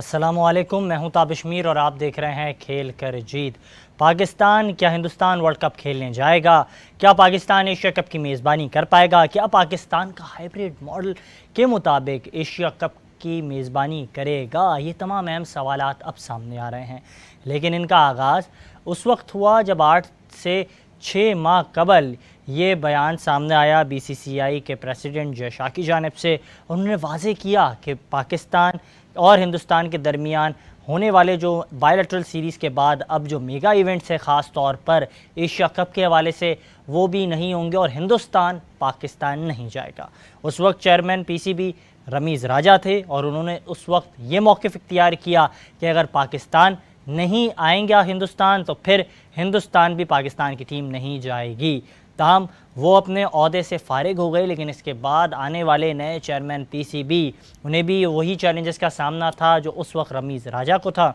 अस्सलामुअलैकुम, मैं हूं ताबिश मीर और आप देख रहे हैं खेल कर जीत। पाकिस्तान क्या हिंदुस्तान वर्ल्ड कप खेलने जाएगा? क्या पाकिस्तान एशिया कप की मेज़बानी कर पाएगा? क्या पाकिस्तान का हाइब्रिड मॉडल के मुताबिक एशिया कप की मेज़बानी करेगा? ये तमाम अहम सवालात अब सामने आ रहे हैं, लेकिन इनका आगाज़ उस वक्त हुआ जब 8 से 6 माह कबल ये बयान सामने आया बीसीसीआई के प्रेसिडेंट जय शाह की जानिब से। उन्होंने वाज़े किया कि पाकिस्तान और हिंदुस्तान के दरमियान होने वाले जो बायलैटरल सीरीज़ के बाद अब जो मेगा इवेंट्स है, ख़ास तौर पर एशिया कप के हवाले से, वो भी नहीं होंगे और हिंदुस्तान पाकिस्तान नहीं जाएगा। उस वक्त चेयरमैन पीसीबी रमीज़ राजा थे और उन्होंने उस वक्त ये मौक़िफ़ इख्तियार किया कि अगर पाकिस्तान नहीं आएंगे हिंदुस्तान तो फिर हिंदुस्तान भी पाकिस्तान की टीम नहीं जाएगी। ताहम वो अपने ओहदे से फ़ारिग हो गए, लेकिन इसके बाद आने वाले नए चेयरमैन पीसीबी, उन्हें भी वही चैलेंजेस का सामना था जो उस वक्त रमीज़ राजा को था।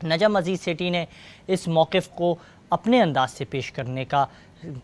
नजम अजीज़ सेठी ने इस मौक़िफ़ को अपने अंदाज से पेश करने का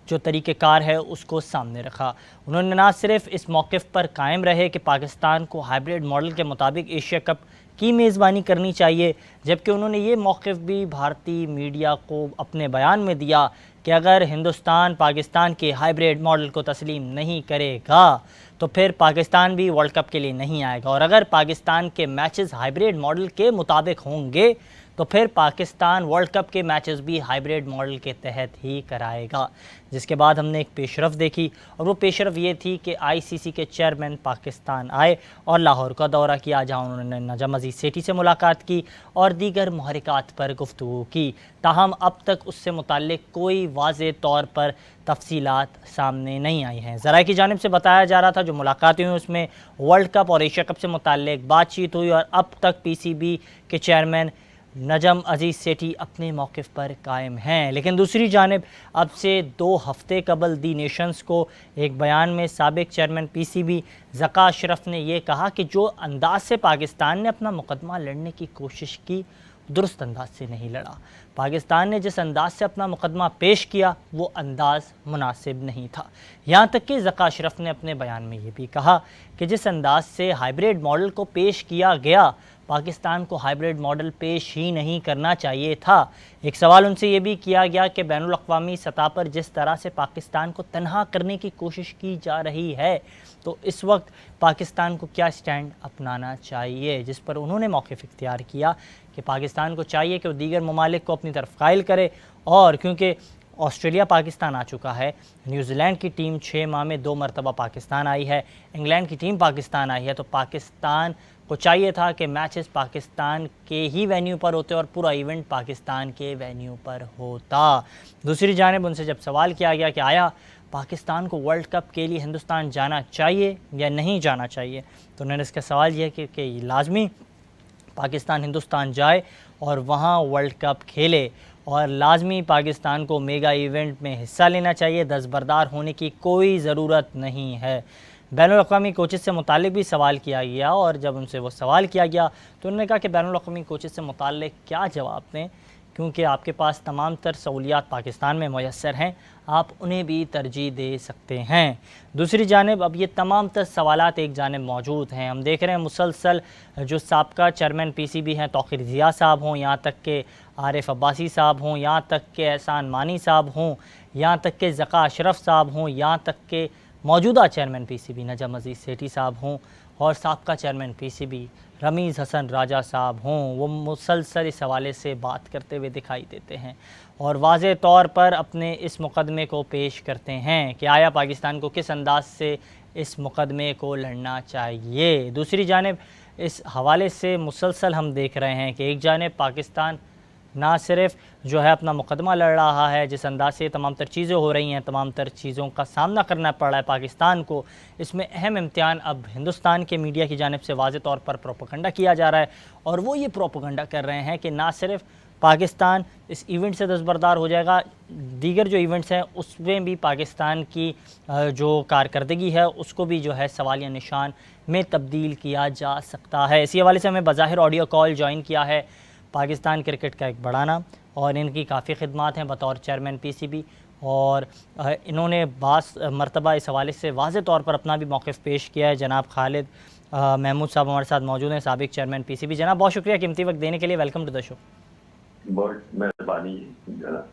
जो तरीक़ेकार है उसको सामने रखा। उन्होंने ना सिर्फ इस मौक़िफ़ पर कायम रहे कि पाकिस्तान को हाइब्रिड मॉडल के मुताबिक एशिया कप की मेज़बानी करनी चाहिए, जबकि उन्होंने ये मौक़िफ़ भी भारतीय मीडिया को अपने बयान में दिया कि अगर हिंदुस्तान पाकिस्तान के हाइब्रिड मॉडल को तस्लीम नहीं करेगा तो फिर पाकिस्तान भी वर्ल्ड कप के लिए नहीं आएगा, और अगर पाकिस्तान के मैचेस हाइब्रिड मॉडल के मुताबिक होंगे तो फिर पाकिस्तान वर्ल्ड कप के मैचेस भी हाइब्रिड मॉडल के तहत ही कराएगा। जिसके बाद हमने एक पेशरफ देखी, और वो पेशरफ ये थी कि आईसीसी के चेयरमैन पाकिस्तान आए और लाहौर का दौरा किया, जहां उन्होंने नजम अजीज़ सेठी से मुलाकात की और दीगर महरिकात पर गुफ्तगू की। ताहम अब तक उससे मुताल्लिक कोई वाज़े तौर पर तफसीलात सामने नहीं आई हैं। ज़राए की जानिब से बताया जा रहा था जो मुलाकातें हुई उसमें वर्ल्ड कप और एशिया कप से मुताल्लिक बातचीत हुई, और अब तक पीसीबी के चेयरमैन नजम अजीज़ सेठी अपने मौक़िफ़ पर कायम हैं। लेकिन दूसरी जानिब अब से 2 हफ़्ते कबल दी नेशंस को एक बयान में साबिक चेयरमैन पीसीबी ज़का अशरफ ने यह कहा कि जो अंदाज से पाकिस्तान ने अपना मुकदमा लड़ने की कोशिश की, दुरुस्त अंदाज से नहीं लड़ा। पाकिस्तान ने जिस अंदाज से अपना मुकदमा पेश किया वो अंदाज़ मुनासिब नहीं था। यहाँ तक कि ज़का अशरफ ने अपने बयान में ये भी कहा कि जिस अंदाज से हाइब्रिड मॉडल को पेश किया गया, पाकिस्तान को हाइब्रिड मॉडल पेश ही नहीं करना चाहिए था। एक सवाल उनसे ये भी किया गया कि बैनुल अक़वामी सतह पर जिस तरह से पाकिस्तान को तन्हा करने की कोशिश की जा रही है, तो इस वक्त पाकिस्तान को क्या स्टैंड अपनाना चाहिए, जिस पर उन्होंने मौक़िफ़ इख्तियार किया कि पाकिस्तान को चाहिए कि वो दीगर ममालिक को अपनी तरफ कायल करे। और क्योंकि ऑस्ट्रेलिया पाकिस्तान आ चुका है, न्यूजीलैंड की टीम 6 माह में 2 मरतबा पाकिस्तान आई है, इंग्लैंड की टीम पाकिस्तान आई है, तो पाकिस्तान को चाहिए था कि मैचेस पाकिस्तान के ही वेन्यू पर होते और पूरा इवेंट पाकिस्तान के वेन्यू पर होता। दूसरी जानिब उनसे जब सवाल किया गया कि आया पाकिस्तान को वर्ल्ड कप के लिए हिंदुस्तान जाना चाहिए या नहीं जाना चाहिए, तो उन्होंने इसका सवाल यह कि लाजमी पाकिस्तान हिंदुस्तान जाए और वहाँ वर्ल्ड कप खेले, और लाजमी पाकिस्तान को मेगा इवेंट में हिस्सा लेना चाहिए, दस्तबरदार होने की कोई ज़रूरत नहीं है। बैनुल अक़वामी कोचेस से मुताल्लिक भी सवाल किया गया, और जब उनसे वो सवाल किया गया तो उन्होंने कहा कि बैनुल अक़वामी कोचेस से मुताल्लिक क्या जवाब दें, क्योंकि आपके पास तमाम तर सहूलियात पाकिस्तान में मैसर हैं, आप उन्हें भी तरजीह दे सकते हैं। दूसरी जानिब अब ये तमाम तर सवालात एक जानिब मौजूद हैं। हम देख रहे हैं मुसलसल जो साबका चेयरमैन पीसीबी हैं तौक़ीर ज़िया साहब हों, यहाँ तक के आरिफ अब्बासी साहब हों, यहाँ तक के एहसान मानी साहब हों, यहाँ तक के ज़का अशरफ साहब हों, यहाँ तक के मौजूदा चेयरमैन पीसीबी नजम अजीज़ सेठी साहब हों, और साबका चेयरमैन पीसीबी रमीज़ हसन राजा साहब हों, वो मुसलसल इस हवाले से बात करते हुए दिखाई देते हैं और वाज़े तौर पर अपने इस मुकदमे को पेश करते हैं कि आया पाकिस्तान को किस अंदाज से इस मुकदमे को लड़ना चाहिए। दूसरी जानिब इस हवाले से मुसलसल हम देख रहे हैं कि एक जानिब पाकिस्तान ना सिर्फ जो है अपना मुकदमा लड़ रहा है, जिस अंदाज से तमाम तर चीज़ें हो रही हैं, तमाम तर चीज़ों का सामना करना पड़ रहा है पाकिस्तान को, इसमें अहम इम्तिहान अब हिंदुस्तान के मीडिया की जानिब से वाज़े तौर पर प्रोपेगेंडा किया जा रहा है, और वो ये प्रोपेगेंडा कर रहे हैं कि ना सिर्फ पाकिस्तान इस इवेंट से दस्तबरदार हो जाएगा, दीगर जो इवेंट्स हैं उसमें भी पाकिस्तान की जो कारकर्दगी है उसको भी जो है सवालिया निशान में तब्दील किया जा सकता है। इसी हवाले से हमें बज़ाहिर ऑडियो कॉल ज्वाइन किया है पाकिस्तान क्रिकेट का एक बड़ा नाम, और इनकी काफ़ी खिदमात हैं बतौर चेयरमैन पीसीबी, और इन्होंने बास मरतबा इस हवाले से वाज़े तौर पर अपना भी मौक़िफ़ पेश किया है। जनाब खालिद महमूद साहब हमारे साथ मौजूद हैं, साबिक चेयरमैन पीसीबी। जनाब बहुत शुक्रिया कीमती वक्त देने के लिए, वेलकम टू द शो। बहुत मेहरबानी जनाब।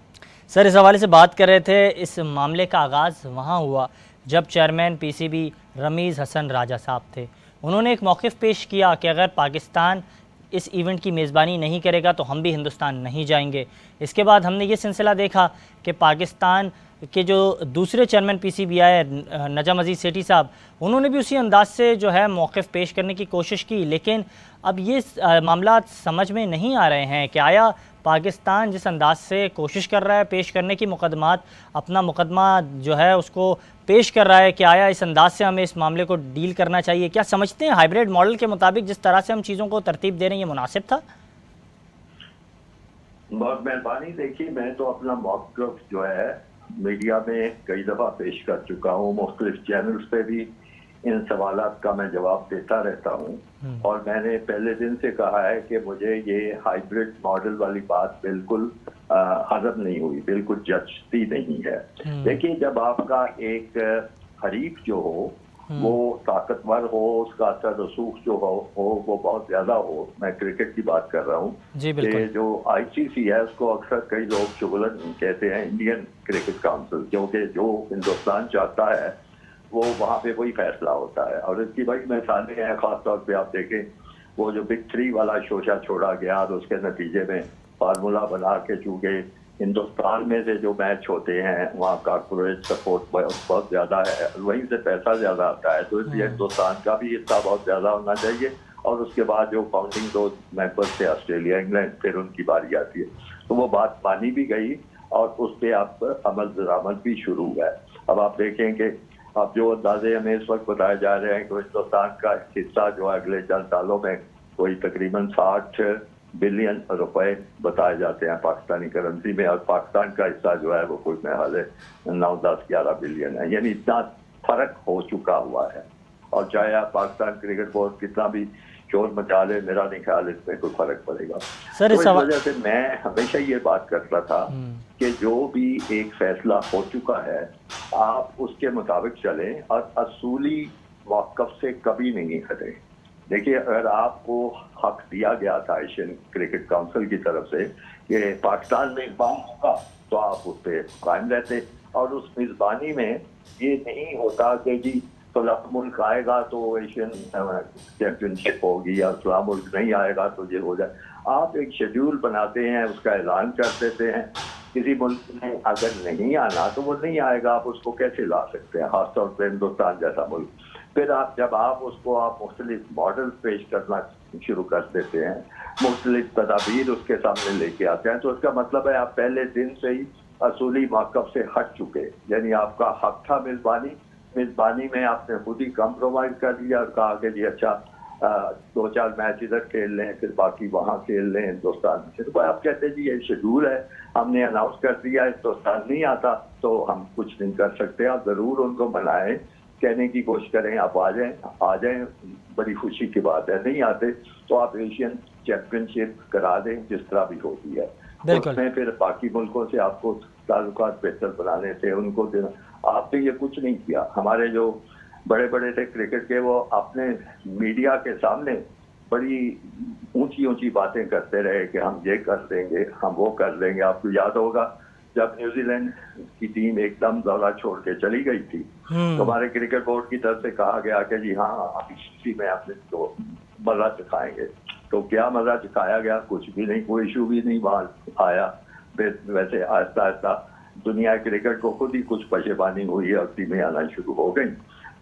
सर इस हवाले से बात कर रहे थे, इस मामले का आगाज़ वहाँ हुआ जब चेयरमैन पीसीबी रमीज़ हसन राजा साहब थे। उन्होंने एक मौक़िफ़ पेश किया कि अगर पाकिस्तान इस इवेंट की मेज़बानी नहीं करेगा तो हम भी हिंदुस्तान नहीं जाएंगे। इसके बाद हमने ये सिलसिला देखा कि पाकिस्तान के जो दूसरे चेयरमैन पीसीबी आए नजम अजीज़ सेठी साहब, उन्होंने भी उसी अंदाज से जो है मौक़िफ़ पेश करने की कोशिश की। लेकिन अब ये मामला समझ में नहीं आ रहे हैं कि आया पाकिस्तान जिस अंदाज से कोशिश कर रहा है पेश करने की मुकदमात, अपना मुकदमा जो है उसको पेश कर रहा है, कि आया इस अंदाज से हमें इस मामले को डील करना चाहिए? क्या समझते हैं हाइब्रिड मॉडल के मुताबिक जिस तरह से हम चीज़ों को तरतीब दे रहे हैं ये मुनासिब था? बहुत मेहरबानी। देखिए, मैं तो अपना मौक़िफ़ जो है मीडिया में कई दफ़ा पेश कर चुका हूँ, मुख्तलिफ चैनल्स पे भी इन सवालात का मैं जवाब देता रहता हूँ। और मैंने पहले दिन से कहा है कि मुझे ये हाइब्रिड मॉडल वाली बात बिल्कुल हज़म नहीं हुई, बिल्कुल जचती नहीं है। देखिए, जब आपका एक हरीफ जो हो वो ताकतवर हो, उसका असर रसूख जो हो वो बहुत ज्यादा हो। मैं क्रिकेट की बात कर रहा हूँ कि जो आईसीसी है उसको अक्सर कई लोग शुगलन कहते हैं, इंडियन क्रिकेट काउंसिल, क्योंकि जो हिंदुस्तान चाहता है वो वहाँ पे वही फैसला होता है। और इसकी बड़ी मिसालें हैं, खासतौर पे आप देखें वो जो बिग 3 वाला शोशा छोड़ा गया और उसके नतीजे में फार्मूला बना के, चूंकि हिंदुस्तान में से जो मैच होते हैं वहाँ कॉर्पोरेट सपोर्ट बहुत ज्यादा है, वहीं से पैसा ज्यादा आता है, तो इसलिए हिंदुस्तान का भी हिस्सा बहुत ज्यादा होना चाहिए। और उसके बाद जो फाउंडिंग 2 मेंबर्स थे ऑस्ट्रेलिया इंग्लैंड, फिर उनकी बारी आती है। तो वो बात मानी भी गई और उस पर अब अमल दरामद भी शुरू हुआ है। अब आप देखें कि अब जो अंदाजे हमें इस वक्त बताए जा रहे हैं कि हिंदुस्तान का हिस्सा जो है अगले चंद सालों में कोई तकरीबन 60 बिलियन रुपए बताए जाते हैं पाकिस्तानी करेंसी में, और पाकिस्तान का हिस्सा जो है वो कोई महल है 9, 10, 11 बिलियन है। यानी इतना फर्क हो चुका हुआ है। और चाहे आप पाकिस्तान क्रिकेट बोर्ड कितना भी शोर मचा ले, मेरा नहीं ख्याल इसमें कोई फर्क पड़ेगा। तो इस वजह से मैं हमेशा ये बात करता था कि जो भी एक फैसला हो चुका है आप उसके मुताबिक चलें और असूली मौक़िफ़ से कभी नहीं हटें। देखिए, अगर आपको हक दिया गया था एशियन क्रिकेट काउंसिल की तरफ से कि पाकिस्तान मेजबान होगा तो आप उस पर कायम रहते, और उस मेजबानी में ये नहीं होता कि जी फला मुल्क आएगा तो एशियन चैंपियनशिप होगी या फला मुल्क नहीं आएगा तो ये हो जाए। आप एक शेड्यूल बनाते हैं, उसका ऐलान कर देते हैं। किसी मुल्क में अगर नहीं आना तो वो नहीं आएगा, आप उसको कैसे ला सकते हैं, खासतौर पर हिंदुस्तान जैसा मुल्क। फिर आप जब आप मुख्तलिफ मॉडल पेश करना शुरू कर देते हैं, मुख्तलिफ तदाबीर उसके सामने लेके आते हैं, तो इसका मतलब है आप पहले दिन से ही असूली मौक़िफ़ से हट चुके। यानी आपका हक था मेजबानी में आपने खुद ही कम्प्रोमाइज कर दिया और कहा कि जी अच्छा 2-4 मैच इधर खेल लें, फिर बाकी वहाँ खेल लें हिंदुस्तान से। तो आप कहते हैं जी ये शेड्यूल है, हमने अनाउंस कर दिया, हिंदुस्तान नहीं आता तो हम कुछ नहीं कर सकते। आप जरूर उनको मनाएं, कहने की कोशिश करें आप आ जाएं, बड़ी खुशी की बात है। नहीं आते तो आप एशियन चैंपियनशिप करा दें जिस तरह भी होती है, उसमें फिर बाकी मुल्कों से आपको ताल्लुकात बेहतर बनाने थे, उनको देना। आपने ये कुछ नहीं किया। हमारे जो बड़े बड़े थे क्रिकेट के, वो अपने मीडिया के सामने बड़ी ऊंची ऊंची बातें करते रहे कि हम ये कर देंगे, हम वो कर देंगे। आपको याद होगा जब न्यूजीलैंड की टीम एकदम दौरा छोड़ के चली गई थी तो हमारे क्रिकेट बोर्ड की तरफ से कहा गया कि जी हाँ इसी में आपने तो मजा चखाएंगे। तो क्या मजा चखाया गया? कुछ भी नहीं, कोई इशू भी नहीं वहां आया। वैसे आहिस्ता आहिस्ता दुनिया क्रिकेट को खुद ही कुछ पशेबानी हुई और टीमें आना शुरू हो गई।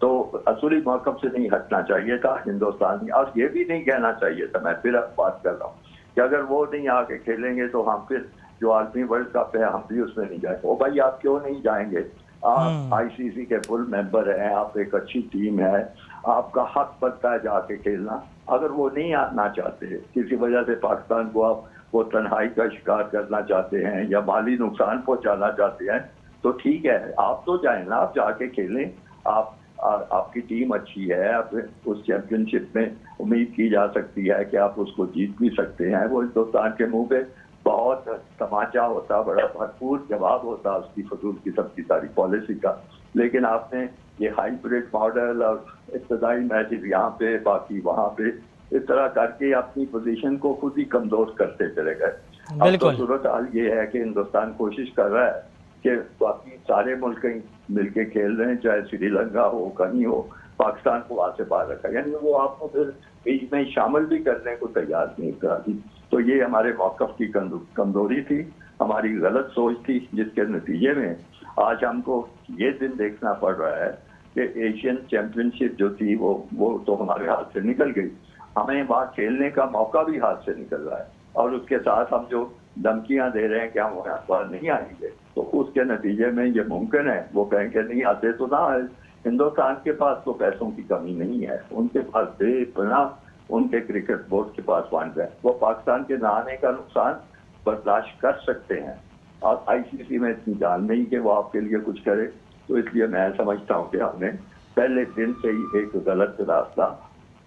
तो असली मौक़िफ़ से नहीं हटना चाहिए था हिंदुस्तान, और ये भी नहीं कहना चाहिए था, मैं फिर बात कर रहा हूँ कि अगर वो नहीं आके खेलेंगे तो हम फिर जो आलमी वर्ल्ड कप है हम भी उसमें नहीं जाएंगे। ओ भाई, आप क्यों नहीं जाएंगे? आप आईसीसी के फुल मेंबर हैं, आप एक अच्छी टीम है, आपका हक बनता है जाके खेलना। अगर वो नहीं आना चाहते, किसी वजह से पाकिस्तान को आप वो तन्हाई का शिकार करना चाहते हैं या माली नुकसान पहुंचाना चाहते हैं, तो ठीक है, आप तो जाए ना, आप जाके खेलें। आपकी टीम अच्छी है, आप उस चैंपियनशिप में उम्मीद की जा सकती है कि आप उसको जीत भी सकते हैं। वो हिंदुस्तान के मुंह पे बहुत तमाचा होता, बड़ा भरपूर जवाब होता उसकी फजूल किस्म की सारी पॉलिसी का लेकिन आपने ये हाइब्रिड मॉडल और इब्तदाई मैचेस यहाँ पे बाकी वहाँ पे इस तरह करके अपनी पोजीशन को खुद ही कमजोर करते चले गए। अब तो बिल्कुल। सूरत हाल ये है कि हिंदुस्तान कोशिश कर रहा है कि बाकी सारे मुल्क मिलके खेल रहे हैं, चाहे श्रीलंका हो कहीं हो, पाकिस्तान को वहां से बाहर रखा, यानी वो आपको फिर बीच में शामिल भी करने को तैयार नहीं करा थी। तो ये हमारे मौकफ की कमजोरी थी, हमारी गलत सोच थी, जिसके नतीजे में आज हमको ये दिन देखना पड़ रहा है कि एशियन चैंपियनशिप जो थी वो तो हमारे हाथ से निकल गई, हमें वहाँ खेलने का मौका भी हाथ से निकल रहा है, और उसके साथ हम जो धमकियां दे रहे हैं कि हम वहाँ पर नहीं आएंगे, तो उसके नतीजे में ये मुमकिन है वो कहेंगे नहीं आते तो ना आए। हिंदुस्तान के पास तो पैसों की कमी नहीं है, उनके पास बेपना उनके क्रिकेट बोर्ड के पास फंड है, वो पाकिस्तान के ना आने का नुकसान बर्दाश्त कर सकते हैं, और आईसीसी में इतनी जान नहीं कि वो आपके लिए कुछ करे। तो इसलिए मैं समझता हूँ कि हमने पहले दिन से ही एक गलत रास्ता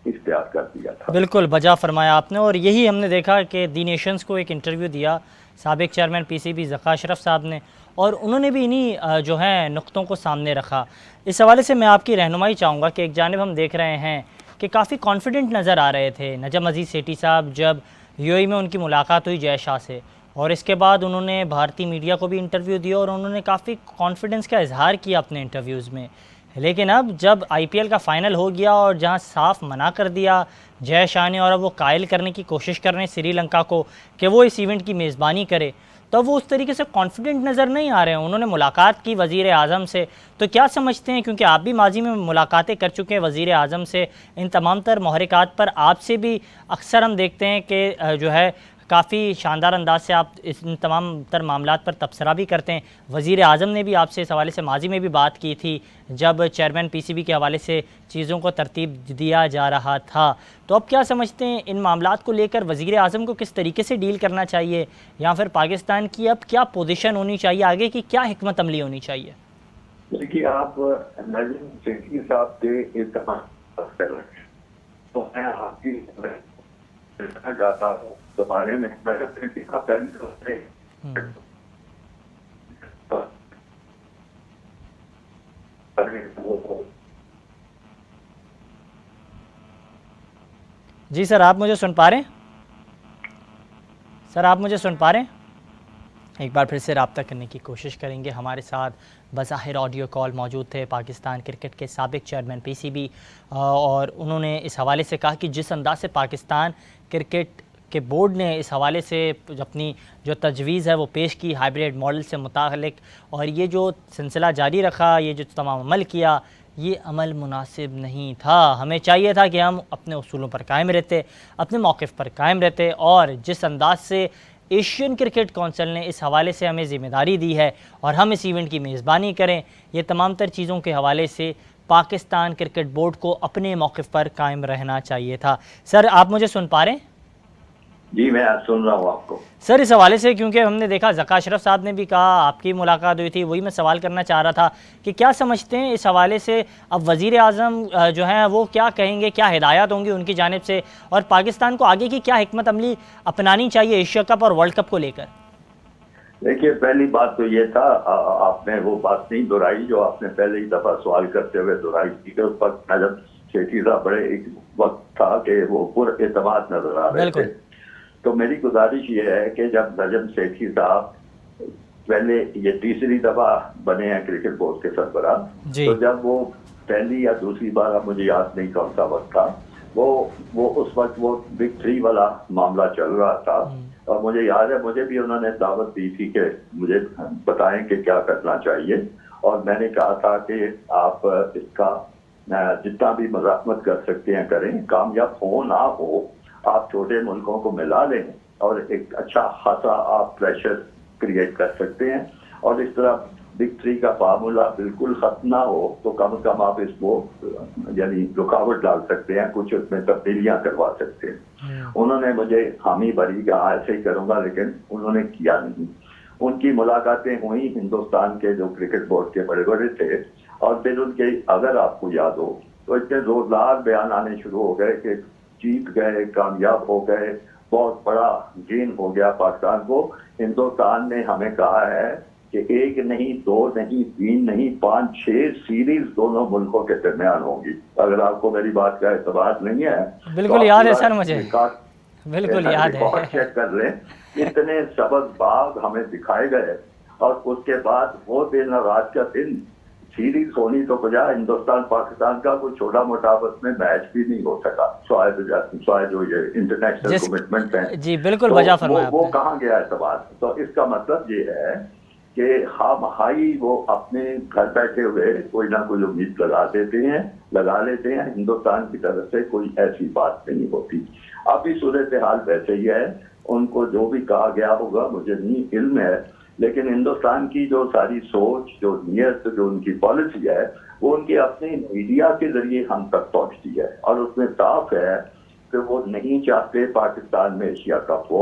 इख्तियार कर दिया था। बिल्कुल बजा फरमाया आपने, और यही हमने देखा कि दी नेशंस को एक इंटरव्यू दिया साबिक चेयरमैन पीसीबी ज़का अशरफ साहब ने, और उन्होंने भी इन्हीं जो है नुक्तों को सामने रखा। इस हवाले से मैं आपकी रहनुमाई चाहूँगा कि एक जानिब हम देख रहे हैं कि काफ़ी कॉन्फिडेंट नज़र आ रहे थे नजम अजीज़ सेठी साहब जब यूएई में उनकी मुलाकात हुई जय शाह से, और इसके बाद उन्होंने भारतीय मीडिया को भी इंटरव्यू दिया और उन्होंने काफ़ी कॉन्फिडेंस का इजहार किया अपने इंटरव्यूज़ में। लेकिन अब जब आईपीएल का फ़ाइनल हो गया और जहां साफ मना कर दिया जय शाह ने, और अब वो कायल करने की कोशिश कर रहे हैं श्रीलंका को कि वो इस इवेंट की मेज़बानी करे, तो वो उस तरीके से कॉन्फिडेंट नज़र नहीं आ रहे हैं। उन्होंने मुलाकात की वज़ीर आज़म से, तो क्या समझते हैं, क्योंकि आप भी माजी में मुलाकातें कर चुके हैं वज़ीर आज़म से, इन तमाम तर महरिकात पर आपसे भी अक्सर हम देखते हैं कि जो है काफ़ी शानदार अंदाज से आप इन तमाम तर मामलात पर तबसरा भी करते हैं। वज़ीर आज़म ने भी आपसे इस हवाले से माजी में भी बात की थी जब चेयरमैन पीसीबी के हवाले से चीज़ों को तरतीब दिया जा रहा था। तो अब क्या समझते हैं इन मामलात को लेकर वज़ीर आज़म को किस तरीके से डील करना चाहिए, या फिर पाकिस्तान की अब क्या पोजीशन होनी चाहिए, आगे की क्या हिकमत अमली होनी चाहिए? देखिए, आप नजम सेठी साहब से तो मैं आपकी जाता हूँ तो बारे में जी सर, आप मुझे सुन पा रहे हैं? सर आप मुझे सुन पा रहे हैं? एक बार फिर से रब्ता करने की कोशिश करेंगे। हमारे साथ बज़ाहिर ऑडियो कॉल मौजूद थे पाकिस्तान क्रिकेट के साबिक चेयरमैन पीसीबी, और उन्होंने इस हवाले से कहा कि जिस अंदाज से पाकिस्तान क्रिकेट के बोर्ड ने इस हवाले से अपनी जो तजवीज़ है वो पेश की हाइब्रिड मॉडल से मुतालिक, और ये जो सिलसिला जारी रखा, ये जो तमाम अमल किया, ये अमल मुनासिब नहीं था। हमें चाहिए था कि हम अपने उसूलों पर कायम रहते, अपने मौक़िफ़ पर कायम रहते, और जिस अंदाज से एशियन क्रिकेट कौंसिल ने इस हवाले से हमें ज़िम्मेदारी दी है और हम इस इवेंट की मेज़बानी करें, ये तमाम तर चीज़ों के हवाले से पाकिस्तान क्रिकेट बोर्ड को अपने मौक़िफ़ पर कायम रहना चाहिए था। सर आप मुझे सुन पा रहे हैं? जी मैं सुन रहा हूँ आपको। सर इस हवाले से, क्योंकि हमने देखा ज़का अशरफ साहब ने भी कहा, आपकी मुलाकात हुई थी, वही मैं सवाल करना चाह रहा था कि क्या समझते हैं इस हवाले से अब वज़ीर आज़म जो हैं वो क्या कहेंगे, क्या हिदायत होंगी उनकी जानिब से, और पाकिस्तान को आगे की क्या हिकमत अमली अपनानी चाहिए एशिया कप और वर्ल्ड कप को लेकर? देखिए, पहली बात तो ये था, आपने वो बात नहीं दोहराई जो आपने पहले ही दफा सवाल करते हुए दोहराई थी कि उस वक्त नजम सेठी साहब बड़े एक वक्त था कि वो पुरएतमाद नजर आ रहे थे। तो मेरी गुजारिश ये है कि जब नजम सेठी साहब पहले ये तीसरी दफा बने हैं क्रिकेट बोर्ड के सरबराह, तो जब वो पहली या दूसरी बार, अब मुझे याद नहीं कौन सा वक्त था, वो उस वक्त वो बिग 3 वाला मामला चल रहा था, और मुझे याद है मुझे भी उन्होंने दावत दी थी कि मुझे बताएं कि क्या करना चाहिए, और मैंने कहा था कि आप इसका जितना भी मज़ाहमत कर सकते हैं करें, कामयाब हो ना हो आप छोटे मुल्कों को मिला लें और एक अच्छा खासा आप प्रेशर क्रिएट कर सकते हैं, और इस तरह बिग 3 का फार्मूला बिल्कुल खत्म ना हो तो कम से कम आप इसको यानी रुकावट डाल सकते हैं, कुछ उसमें तब्दीलियां करवा सकते हैं। उन्होंने मुझे हामी भरी कि हाँ ऐसे ही करूंगा, लेकिन उन्होंने किया नहीं। उनकी मुलाकातें हुई हिंदुस्तान के जो क्रिकेट बोर्ड के बड़े बड़े थे, और फिर उनके, अगर आपको याद हो तो इतने जोरदार बयान आने शुरू हो गए कि जीत गए, कामयाब हो गए, बहुत बड़ा गेन हो गया पाकिस्तान को। हिंदुस्तान ने हमें कहा है कि एक नहीं, दो नहीं, तीन नहीं, 5-6 सीरीज दोनों मुल्कों के दरमियान होंगी। अगर आपको मेरी बात का एतबार नहीं है तो बिल्कुल आप याद है पूरा सर मुझे, बिल्कुल याद रिकॉर्ड है। चेक कर लें। इतने सबकबाग हमें दिखाए गए और उसके बाद वो दिन और आज का दिन सीरीज होनी तो बजाय हिंदुस्तान पाकिस्तान का कोई छोटा मोटा आपस में मैच भी नहीं हो सका, शायद जो ये इंटरनेशनल कमिटमेंट है। जी बिल्कुल तो वजह फरमाया वो आपने। कहाँ गया एतबार। तो इसका मतलब ये है कि हम हाई वो अपने घर बैठे हुए कोई ना कोई उम्मीद लगा लेते हैं। हिंदुस्तान की तरफ से कोई ऐसी बात नहीं होती। अभी सूरत हाल वैसे ही है। उनको जो भी कहा गया होगा मुझे नहीं इल्म है, लेकिन हिंदुस्तान की जो सारी सोच, जो नियत, जो उनकी पॉलिसी है, वो उनके अपने मीडिया के जरिए हम तक पहुंचती है और उसमें साफ है कि वो नहीं चाहते पाकिस्तान में एशिया कप हो।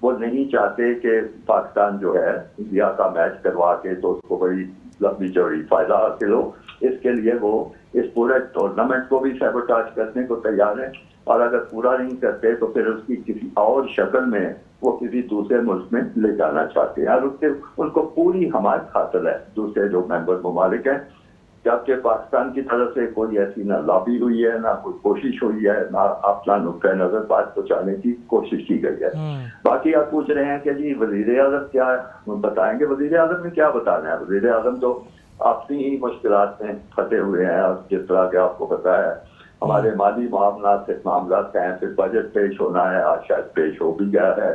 वो नहीं चाहते कि पाकिस्तान जो है इंडिया का मैच करवा के तो उसको बड़ी लंबी चौड़ी फायदा हासिल हो। इसके लिए वो इस पूरे टूर्नामेंट को भी सैबोटाज करने को तैयार है और अगर पूरा नहीं करते तो फिर उसकी किसी और शक्ल में वो किसी दूसरे मुल्क में ले जाना चाहते हैं और उसके उनको पूरी हमारी खातिर है दूसरे जो मेंबर ममालिक हैं। जबकि पाकिस्तान की तरफ से कोई ऐसी ना लॉबी हुई है, ना कोई कोशिश हुई है, ना अपना नुक्ता नजर बात पहुंचाने की कोशिश की गई है। बाकी आप पूछ रहे हैं कि जी वजीर आजम क्या बताएंगे। वजीर आजम ने क्या बताना है। वजीर आजम तो अपनी ही मुश्किलात में फंसे हुए हैं और जिस तरह के आपको पता है हमारे माली मामला हैं, फिर बजट पेश होना है, आज शायद पेश हो भी गया है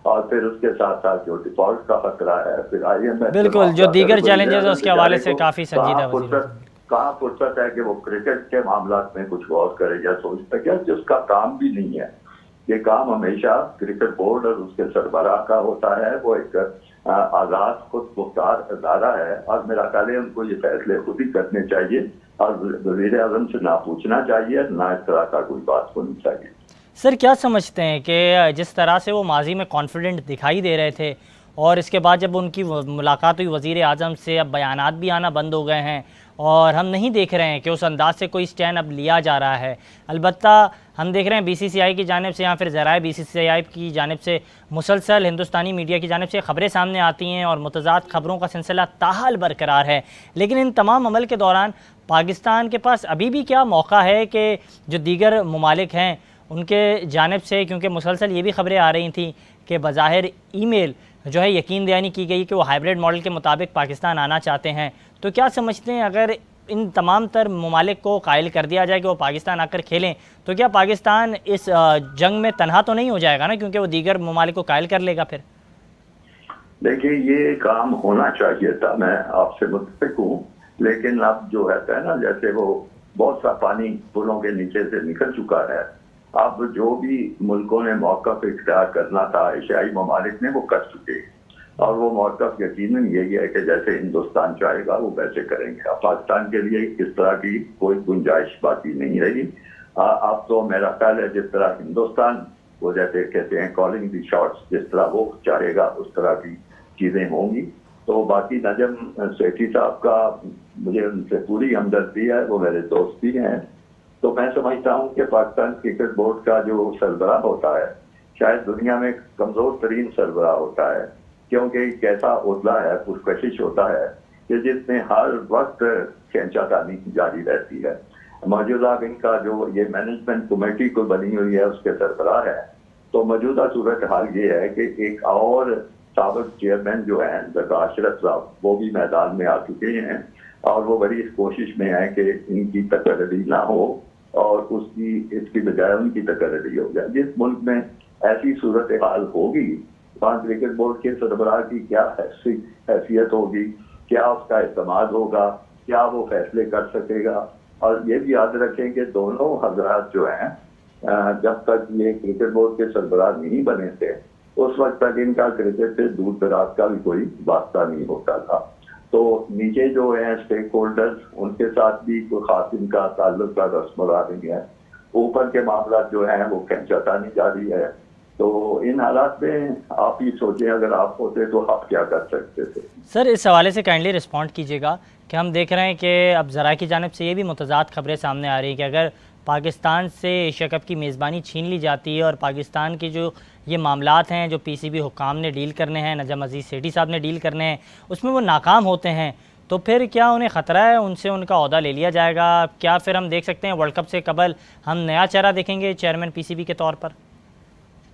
और फिर उसके साथ साथ जो डिफॉल्ट का खतरा है, फिर IMF बिल्कुल जो दीगर चैलेंजेस है उसके हवाले से काफ़ी संजीदा कहाँ फुर्सत है कि वो क्रिकेट के मामला में कुछ गौर करे या सोच सके, जिसका काम भी नहीं है। ये काम हमेशा क्रिकेट बोर्ड और उसके सरबराह का होता है। वो एक आजाद खुद मुख्तार अदारा है और मेरा ख्याल है उनको ये फैसले खुद ही करने चाहिए और वजीर आजम से ना पूछना चाहिए, ना इस तरह का कोई बात होनी चाहिए। सर क्या समझते हैं कि जिस तरह से वो माजी में कॉन्फिडेंट दिखाई दे रहे थे और इसके बाद जब उनकी मुलाकात हुई वज़ीर आज़म से, अब बयानात भी आना बंद हो गए हैं और हम नहीं देख रहे हैं कि उस अंदाज से कोई स्टैंड अब लिया जा रहा है। अलबत्ता हम देख रहे हैं BCCI की जानिब से या फिर ज़राए BCCI की जानिब से मुसलसल हिंदुस्तानी मीडिया की जानिब से ख़बरें सामने आती हैं और मुतज़ाद ख़बरों का सिलसिला ताहाल बरकरार है। लेकिन इन तमाम अमल के दौरान पाकिस्तान के पास अभी भी क्या मौका है कि जो दीगर ममालिक हैं उनके जानिब से, क्योंकि मुसलसल ये भी ख़बरें आ रही थी कि बज़ाहिर ईमेल जो है यकीन दयानी की गई कि वो हाइब्रिड मॉडल के मुताबिक पाकिस्तान आना चाहते हैं। तो क्या समझते हैं अगर इन तमाम तर ममालिक को कायल कर दिया जाए कि वो पाकिस्तान आकर खेलें तो क्या पाकिस्तान इस जंग में तनहा तो नहीं हो जाएगा ना, क्योंकि वो दीगर ममालिक को कायल कर लेगा फिर? देखिए ये काम होना चाहिए था, मैं आपसे मुत्तफिक हूँ, लेकिन अब जो है ना जैसे वो बहुत सा पानी पुलों के नीचे से निकल चुका है। अब जो भी मुल्कों ने मौक़िफ़ इख्तियार करना था एशियाई ममालिक ने वो कर चुके हैं और वो मौक़िफ़ यकीनन यही है कि जैसे हिंदुस्तान चाहेगा वो वैसे करेंगे। अब पाकिस्तान के लिए इस तरह की कोई गुंजाइश बाकी नहीं रही। अब तो मेरा ख्याल है जिस तरह हिंदुस्तान वो जैसे कहते हैं कॉलिंग दी शॉट्स, जिस तरह वो चाहेगा उस तरह की चीज़ें होंगी। तो बाकी नजम सेठी साहब का मुझे उनसे पूरी हमदर्दी है, वो मेरे दोस्त भी हैं। तो मैं समझता हूँ कि पाकिस्तान क्रिकेट बोर्ड का जो सरबराह होता है शायद दुनिया में कमजोर तरीन सरबराह होता है, क्योंकि एक ऐसा उजला है, पुरकशिश होता है कि जिसमें हर वक्त खींचातानी जारी रहती है। मौजूदा इनका जो ये मैनेजमेंट कमेटी को बनी हुई है उसके सरबराह है। तो मौजूदा सूरत हाल ये है कि एक और साबिक चेयरमैन जो है अशरफ साहब वो भी मैदान में आ चुके हैं और वो बड़ी इस कोशिश में है कि इनकी तकर्री ना हो और इसकी बजाय उनकी तकर्री हो जाए। जिस मुल्क में ऐसी सूरत हाल होगी वहाँ क्रिकेट बोर्ड के सरबराह की क्या हैसियत होगी, क्या उसका इस्तेमाल होगा, क्या वो फैसले कर सकेगा। और ये भी याद रखें कि दोनों हजरात जो हैं जब तक ये क्रिकेट बोर्ड के सरबराह नहीं बने थे उस वक्त तक इनका क्रिकेट से दूर दराज का भी कोई वास्ता नहीं होता था। तो नीचे जो है स्टेक होल्डर्स उनके साथ भी कोई खास इनका ताल्लुक का रस्मरा नहीं है। ऊपर के मामला जो है वो खींचातानी जारी है। तो इन हालात में आप ही सोचें अगर आप होते तो आप क्या कर सकते थे। सर इस हवाले से काइंडली रिस्पॉन्ड कीजिएगा कि हम देख रहे हैं कि अब ज़रा की जानिब से ये भी मुतज़ाद खबरें सामने आ रही हैं कि अगर पाकिस्तान से एशिया कप की मेज़बानी छीन ली जाती है और पाकिस्तान के जो ये मामलात हैं जो पीसीबी हुक्काम ने डील करने हैं, नजम अजीज़ सेठी साहब ने डील करने हैं, उसमें वो नाकाम होते हैं, तो फिर क्या उन्हें ख़तरा है उनसे उनका ओहदा ले लिया जाएगा? क्या फिर हम देख सकते हैं वर्ल्ड कप से कबल हम नया चेहरा देखेंगे चेयरमैन पीसीबी के तौर पर?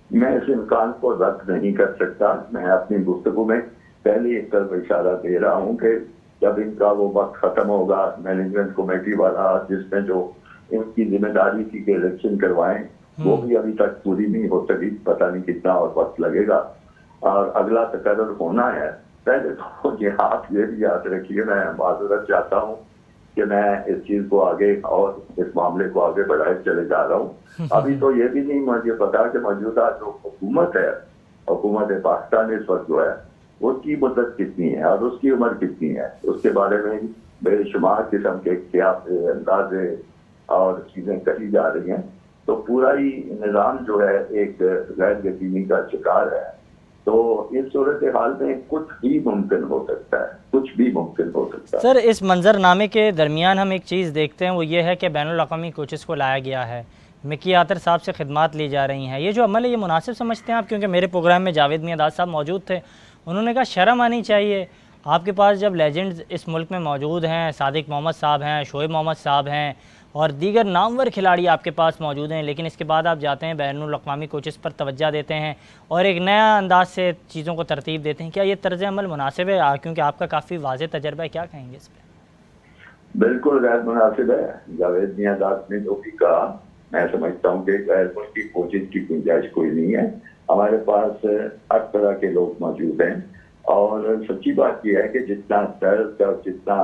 मैं इस इम्कान को रद्द नहीं कर सकता। मैं अपनी गुफ्तगू में पहले एक तरफ इशारा दे रहा हूँ कि जब इनका वो वक्त खत्म होगा, मैनेजमेंट कमेटी वाला जिसमें जो इनकी जिम्मेदारी थी कि इलेक्शन करवाएं, वो भी अभी तक पूरी नहीं हो सकी। पता नहीं कितना और वक्त लगेगा और अगला तकर्रर होना है। पहले तो ये आप ये भी याद रखिए, मैं माजरत चाहता हूँ कि मैं इस चीज को आगे और इस मामले को आगे बढ़ाए चले जा रहा हूँ। अभी तो ये भी नहीं मुझे पता कि मौजूदा जो हुकूमत है, हुकूमत पाकिस्तान इस वक्त जो है, उसकी मुद्दत कितनी है और उसकी उम्र कितनी है, उसके बारे में बेशुमार किस्म के अंदाजे और चीजें कही जा रही हैं। तो पूरा ही निज़ाम जो है एक गैर यकीनी का शिकार है। तो इस सूरत हाल में कुछ भी मुमकिन हो सकता है, कुछ भी मुमकिन हो सकता है। सर, इस मंजरनामे के दरमियान हम एक चीज़ देखते हैं, वो ये है कि बैनुल अक़वामी कोचेस को लाया गया है, मिकी आतर साहब से खिदमात ली जा रही हैं। ये जो अमल है ये मुनासिब समझते हैं आप? क्योंकि मेरे प्रोग्राम में जावेद मियादाद साहब मौजूद थे, उन्होंने कहा शर्म आनी चाहिए। आपके पास जब लेजेंड्स इस मुल्क में मौजूद हैं, सादिक मोहम्मद साहब हैं, शोएब मोहम्मद साहब हैं और दीगर नामवर खिलाड़ी आपके पास मौजूद हैं, लेकिन इसके बाद आप जाते हैं बैनुल अक़वामी कोचेस पर तवज्जो देते हैं और एक नया अंदाज से चीज़ों को तरतीब देते हैं। क्या ये तर्ज़ अमल मुनासिब है? क्योंकि आपका काफ़ी वाज़ेह तजर्बा है, क्या कहेंगे इस पर? बिल्कुल गैर मुनासिब है। जावेद मियादाद ने जो भी कहा, मैं समझता हूँ कि गैर मुल्की कोचेस की गुंजाइश कोई नहीं है। हमारे पास हर तरह के लोग मौजूद हैं और सच्ची बात यह है कि जितना दर्द और जितना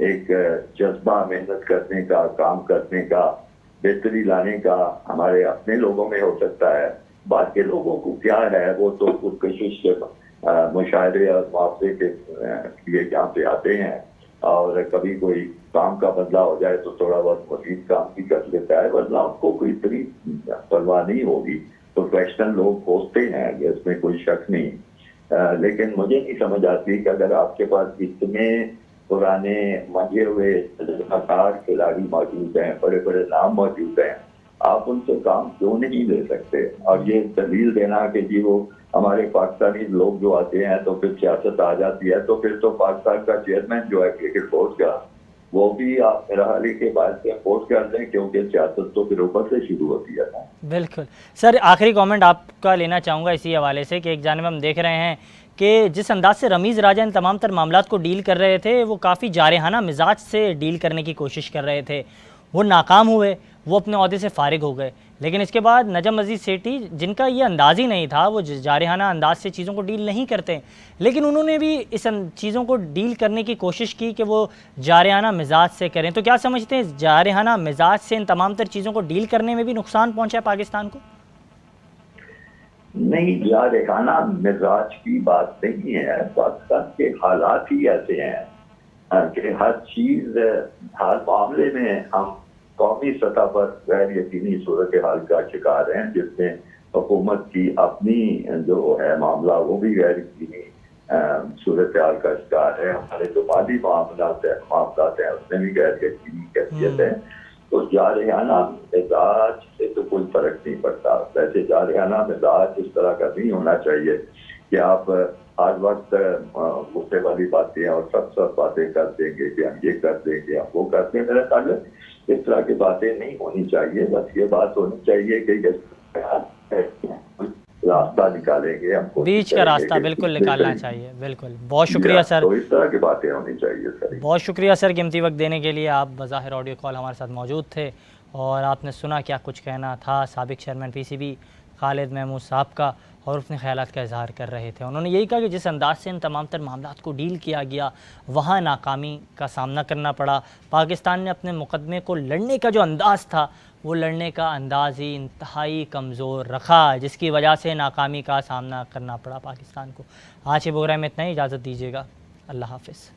एक जज्बा मेहनत करने का, काम करने का, बेहतरी लाने का हमारे अपने लोगों में हो सकता है, बाकी के लोगों को क्या है, वो तो खुदकशिश मुशाहरे और मुआवजे के लिए यहाँ पे आते हैं और कभी कोई काम का बदला हो जाए तो थोड़ा बहुत मजीद काम भी कर लेता है, वरना उनको कोई इतनी परवाह नहीं होगी। प्रोफेशनल लोग होते हैं, इसमें कोई शक नहीं। लेकिन मुझे नहीं समझ आती कि अगर आपके पास इतने पुराने मंजे हुए तजुर्बाकार खिलाड़ी मौजूद हैं, बड़े बड़े नाम मौजूद हैं, आप उनसे काम क्यों नहीं ले सकते? और ये दलील देना कि जी वो हमारे पाकिस्तानी लोग जो आते हैं तो फिर सियासत आ जाती है, तो फिर तो पाकिस्तान का चेयरमैन जो है क्रिकेट बोर्ड का, वो भी आप मेरा हाल के बाद से पोस्ट कर दें, क्योंकि सियासत तो फिर ऊपर से शुरू होती है ना। बिल्कुल सर, आखिरी कमेंट आपका लेना चाहूँगा इसी हवाले से कि एक जानिब हम देख रहे हैं कि जिस अंदाज से रमीज़ राजा इन तमाम तर मामलात को डील कर रहे थे, वो काफ़ी जारहाना मिजाज से डील करने की कोशिश कर रहे थे, वो नाकाम हुए, वो अपने ओहदे से फारिग हो गए। लेकिन इसके बाद नजम अजीज़ सेठी, जिनका ये अंदाज़ ही नहीं था, वो जारहाना अंदाज से चीज़ों को डील नहीं करते, लेकिन उन्होंने भी इस चीज़ों को डील करने की कोशिश की कि वो जारहाना मिजाज से करें। तो क्या समझते हैं जारहाना मिजाज से इन तमाम तर चीज़ों को डील करने में भी नुकसान पहुँचा है पाकिस्तान को? नहीं, जारहाना मिजाज की बात नहीं है। पाकिस्तान के हालात ही ऐसे हैं कि हर चीज, हर मामले में हम कौमी सतह पर गैर यकीनी सूरत हाल का शिकार हैं, जिसमें हुकूमत की अपनी जो है मामला वो भी गैर यकीनी सूरत हाल का शिकार है। हमारे जो माली मामलात हैं उसमें भी गैर यकीनी कैफियत है। तो जारहाना मिजाज से तो कोई फर्क नहीं पड़ता। वैसे जारहाना मिजाज इस तरह का नहीं होना चाहिए कि आप हर वक्त गुस्से वाली बातें और सब बातें कर देंगे कि हम ये कर देंगे, हम वो कर देंगे। मेरा ख्याल इस तरह की बातें नहीं होनी चाहिए। बस ये बात होनी चाहिए कि रास्ता निकालेंगे, हमको बीच का रास्ता बिल्कुल निकालना चाहिए। बिल्कुल, बहुत शुक्रिया सर। तो इस तरह की बातें होनी चाहिए सर। बहुत शुक्रिया सर कीमती वक्त देने के लिए। आप बज़ाहिर ऑडियो कॉल हमारे साथ मौजूद थे और आपने सुना क्या कुछ कहना था साबिक चेयरमैन पीसीबी खालिद महमूद साहब का, और अपने ख़यालात का इजहार कर रहे थे। उन्होंने यही कहा कि जिस अंदाज से इन तमाम तर मामलात को डील किया गया, वहाँ नाकामी का सामना करना पड़ा। पाकिस्तान ने अपने मुकदमे को लड़ने का जो अंदाज़ था, वो लड़ने का अंदाज़ ही इंतहाई कमज़ोर रखा, जिसकी वजह से नाकामी का सामना करना पड़ा पाकिस्तान को। आज के प्रोग्राम में इतना ही, इजाज़त दीजिएगा। अल्लाह हाफ़िज़।